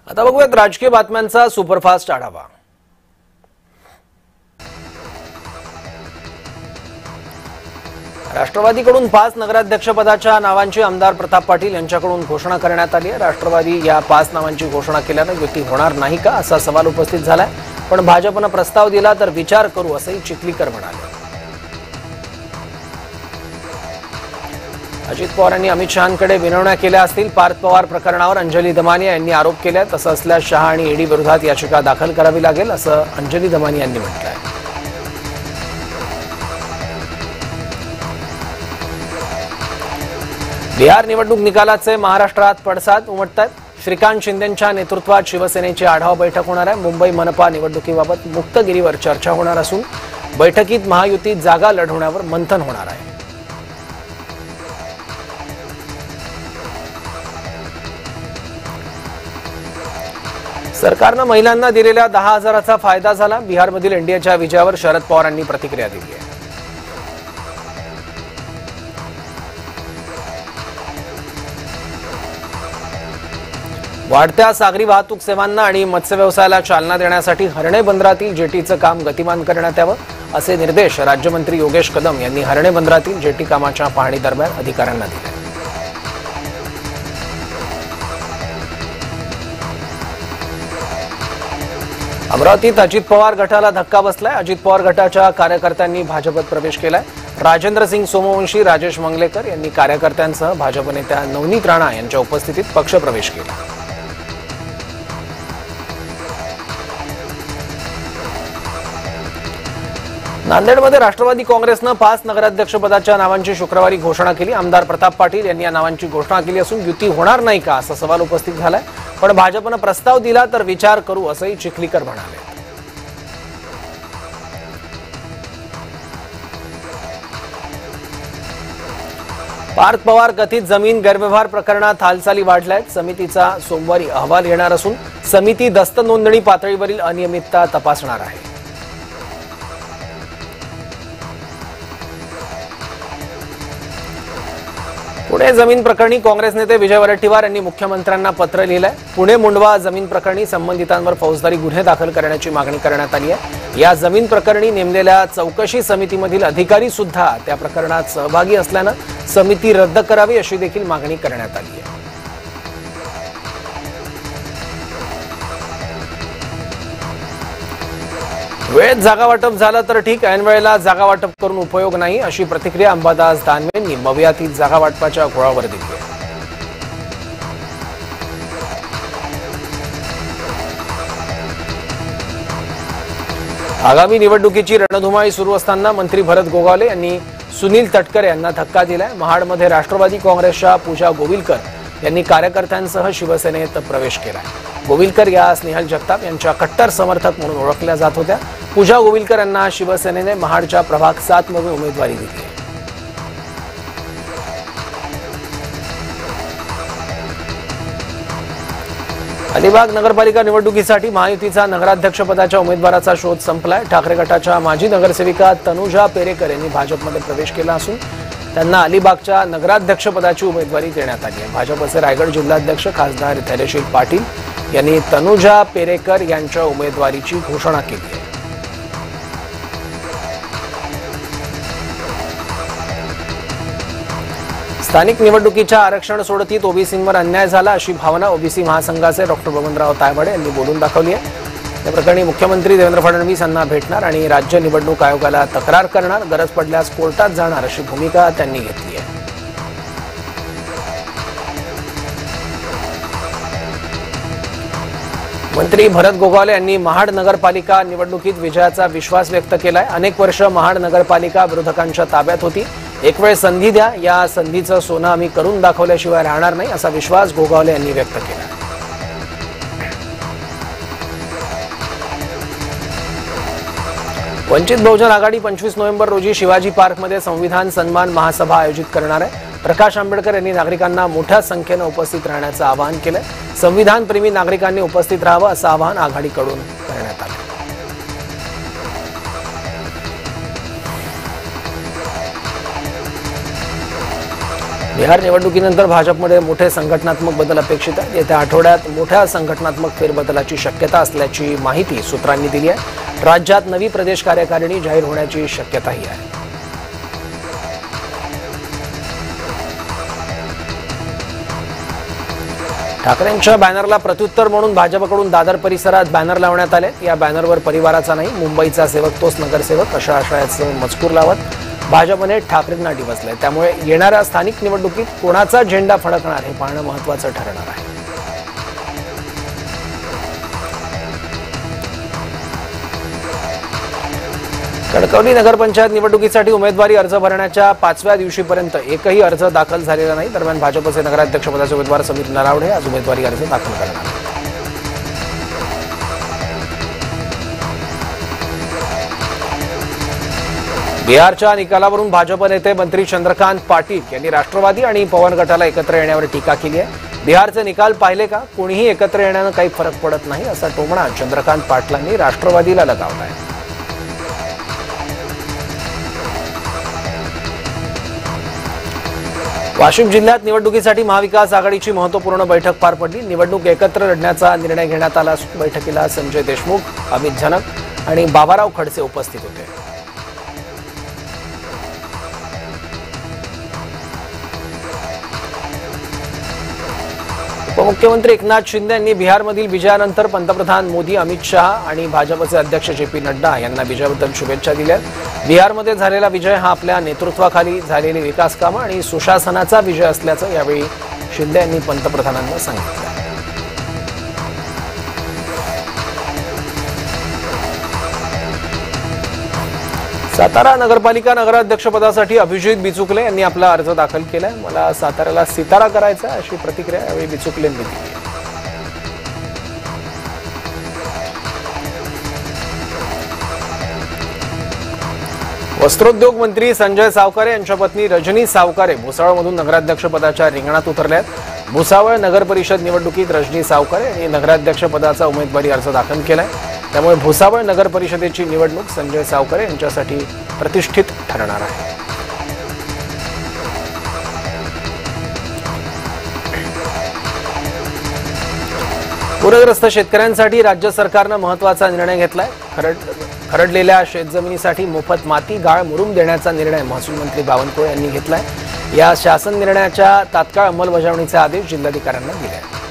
आता बघूयात राजकीय बातम्यांचा सुपरफास्ट आढावा। राष्ट्रवादीकडून 5 नगराध्यक्षपदाच्या नावांची आमदार प्रताप पाटील यांच्याकडून घोषणा करण्यात आली आहे। राष्ट्रवादी या 5 नावांची घोषणा केल्याने युती होणार नाही का असा सवाल उपस्थित झालाय, पण भाजपने प्रस्ताव दिला तर विचार करू असंही चिखलीकर म्हणाले। अजित पवार यांनी अमित शहांकडे विनवण्या केल्या असतील। पार्थ पवार प्रकरणावर अंजली दमानिया यांनी आरोप केले। तसं असल्यास शहा आणि ईडी विरोधात याचिका दाखल करावी लागेल असं अंजली दमानिया यांनी म्हटलंय। बिहार निवडणूक निकालाचे महाराष्ट्रात पडसाद उमटतात। श्रीकांत शिंदेंच्या नेतृत्वात शिवसेनेची आढावा बैठक होणार आहे। मुंबई मनपा निवडणुकीबाबत मुक्तगिरीवर चर्चा होणार असून बैठकीत महायुतीत जागा लढवण्यावर मंथन होणार आहे। सरकारने महिलांना दिलेल्या 10,000चा फायदा झाला। बिहारमधील एनडीएच्या विजयावर शरद पवारांनी प्रतिक्रिया दिली आहे। वाढत्या सागरी वाहतूक सेवांना आणि मत्स्य व्यवसायाला चालना देण्यासाठी हर्णे बंदरातील जेटीचं काम गतिमान करण्यात यावं असे निर्देश राज्यमंत्री योगेश कदम यांनी हर्णे बंदरातील जेटी कामाच्या पाहणी दरम्यान अधिकाऱ्यांना दिले। अमरावतीत अजित पवार गटाला धक्का बसलाय। अजित पवार गटाच्या कार्यकर्त्यांनी भाजपत प्रवेश केलाय। राजेंद्र सिंग सोमवंशी, राजेश मंगलेकर यांनी कार्यकर्त्यांसह भाजप नेत्या नवनीत राणा यांच्या उपस्थितीत पक्षप्रवेश केला। नांदेडमध्ये राष्ट्रवादी काँग्रेसने 5 नगराध्यक्षपदाच्या नावांची शुक्रवारी घोषणा केली। आमदार प्रताप पाटील यांनी या नावांची घोषणा केली असून युती होणार नाही का असा सवाल उपस्थित झालाय, पण भाजपने प्रस्ताव दिला तर विचार करू असंही चिखलीकर म्हणाले। पार्थ पवार कथित जमीन गैरव्यवहार प्रकरणात हालचाली वाढल्यात। समितीचा सोमवारी अहवाल येणार असून समिती दस्त नोंदणी पातळीवरील अनियमितता तपासणार आहे। पुणे जमीन प्रकरणी काँग्रेस नेते विजय वडेट्टीवार यांनी मुख्यमंत्र्यांना पत्र लिहिलंय। पुणे मुंडवा जमीन प्रकरणी संबंधितांवर फौजदारी गुन्हे दाखल करण्याची मागणी करण्यात आली आहे। या जमीन प्रकरणी नेमलेल्या चौकशी समितीमधील अधिकारी सुद्धा त्या प्रकरणात सहभागी असल्यानं समिती रद्द करावी अशी देखील मागणी करण्यात आली आहे। वेळेत जागा वाटप झालं तर ठीक, ऐन वेळेला जागा वाटप करून उपयोग नाही अशी प्रतिक्रिया अंबादास दानवेंनी मवियातील जागा वाटपाच्या घोळावर दिली आहे। आगामी निवडणुकीची रणधुमाळी सुरू असताना मंत्री भरत गोगावले यांनी सुनील तटकरे यांना धक्का दिलाय। महाडमध्ये राष्ट्रवादी काँग्रेसच्या पूजा गोविलकर यांनी कार्यकर्त्यांसह शिवसेनेत प्रवेश केलाय। गोविलकर या स्नेहल जगताप यांच्या कट्टर समर्थक म्हणून ओळखल्या जात होत्या। पूजा गोविलकर यांना शिवसेनेने महाडच्या प्रभाग 7 मधून उमेदवारी दिली आहे। अलिबाग नगरपालिका निवडणुकीसाठी महायुतीचा नगराध्यक्षपदाच्या उमेदवाराचा शोध संपलाय। ठाकरे गटाच्या माजी नगरसेविका तनुजा पेरेकर यांनी भाजपमध्ये प्रवेश केला असून त्यांना अलिबागच्या नगराध्यक्षपदाची उमेदवारी देण्यात आली आहे। भाजपचे रायगड जिल्हाध्यक्ष खासदार धैर्यशील पाटील यांनी तनुजा पेरेकर यांच्या उमेदवारीची घोषणा केली आहे। स्थानिक निवडणुकीच्या आरक्षण सोडतीत ओबीसींवर अन्याय झाला अशी भावना ओबीसी महासंघाचे डॉक्टर बबनराव तायवाडे यांनी बोलून दाखवली आहे। या प्रकरणी मुख्यमंत्री देवेंद्र फडणवीस यांना भेटणार आणि राज्य निवडणूक आयोगाला तक्रार करणार, गरज पडल्यास कोर्टात जाणार अशी भूमिका त्यांनी घेतली आहे। मंत्री भरत गोगावले यांनी महाड नगरपालिका निवडणुकीत विजयाचा विश्वास व्यक्त केलाय। अनेक वर्ष महाड नगरपालिका विरोधकांच्या ताब्यात होती। एक वेळ संधी द्या, या संधीचं सोनं आम्ही करून दाखवल्याशिवाय राहणार नाही असा विश्वास गोगावले यांनी व्यक्त केला। वंचित बहुजन आघाडी 25 नोव्हेंबर रोजी शिवाजी पार्कमध्ये संविधान सन्मान महासभा आयोजित करणार आहे। प्रकाश आंबेडकर यांनी नागरिकांना मोठ्या संख्येने उपस्थित राहण्याचं आवाहन केलंय। संविधान प्रेमी नागरिकांनी उपस्थित राहावं असं आवाहन आघाडीकडून करण्यात आलं। बिहार निवडणुकीनंतर भाजपमध्ये मोठे संघटनात्मक बदल अपेक्षित आहेत. येत्या आठवड्यात मोठ्या संघटनात्मक फेरबदलाची शक्यता असल्याची माहिती सूत्रांनी दिली आहे. राज्यात नवी प्रदेश कार्यकारिणी जाहीर होण्याची शक्यताही आहे. ठाकरेंच्या बॅनरला प्रत्युत्तर म्हणून भाजपकडून दादर परिसरात बॅनर लावण्यात आले. या बॅनरवर परिवाराचा नाही, मुंबईचा सेवक तोच नगरसेवक अशा आशयाचं मजकूर लावत भाजपने ठाकरेंना डिवचलंय. त्यामुळे येणाऱ्या स्थानिक निवडणुकीत कोणाचा झेंडा फडकणार हे पाहणं महत्त्वाचं ठरणार आहे. कणकवली नगरपंचायत निवडणुकीसाठी उमेदवारी अर्ज भरण्याच्या 5व्या दिवशीपर्यंत एकही अर्ज दाखल झालेला नाही. दरम्यान भाजपचे नगराध्यक्षपदाचे उमेदवार समीर नरावडे आज उमेदवारी अर्ज दाखल करणार आहेत. बिहारच्या निकालावरून भाजप नेते मंत्री चंद्रकांत पाटील यांनी राष्ट्रवादी आणि पवन गटाला एकत्र येण्यावर टीका केली आहे. बिहारचे निकाल पाहिले का, कोणीही एकत्र येण्यानं काही फरक पडत नाही असा टोमणा चंद्रकांत पाटलांनी राष्ट्रवादीला लगावला आहे. वाशिम जिल्ह्यात निवडणुकीसाठी महाविकास आघाडीची महत्त्वपूर्ण बैठक पार पडली. निवडणूक एकत्र लढण्याचा निर्णय घेण्यात आला असून बैठकीला संजय देशमुख, अमित झनक आणि बाबाराव खडसे उपस्थित होते. उपमुख्यमंत्री एकनाथ शिंदे यांनी बिहारमधील विजयानंतर पंतप्रधान मोदी, अमित शहा आणि भाजपचे अध्यक्ष जे.पी. नड्डा यांना विजयाबद्दल शुभेच्छा दिल्या. बिहारमध्ये झालेला विजय हा आपल्या नेतृत्वाखाली झालेली विकास कामं आणि सुशासनाचा विजय असल्याचं यावेळी शिंदे यांनी पंतप्रधानांना सांगितलं. सातारा नगरपालिका नगराध्यक्षपदासाठी अभिजित बिचुकले यांनी आपला अर्ज दाखल केलाय. मला साताऱ्याला सितारा करायचा अशी प्रतिक्रिया यावेळी बिचुकलेंनी दिली. वस्त्रोद्योग मंत्री संजय सावकारे यांच्या पत्नी रजनी सावकारे भुसावळमधून नगराध्यक्षपदाच्या रिंगणात उतरल्या आहेत. भुसावळ नगर परिषद निवडणुकीत रजनी सावकारे यांनी नगराध्यक्षपदाचा उमेदवारी अर्ज दाखल केलाय. त्यामुळे भुसावळ नगर परिषदेची निवडणूक संजय सावकारे यांच्यासाठी प्रतिष्ठित ठरणार आहे. पूरग्रस्त शेतकऱ्यांसाठी राज्य सरकारनं महत्त्वाचा निर्णय घेतलाय. खरडलेल्या शेतजमिनीसाठी मोफत माती, गाळ, मुरुम देण्याचा निर्णय महसूल मंत्री बावनकुळे यांनी घेतलाय. या शासन निर्णयाच्या तात्काळ अंमलबजावणीचे आदेश जिल्हाधिकाऱ्यांना दिले आहेत.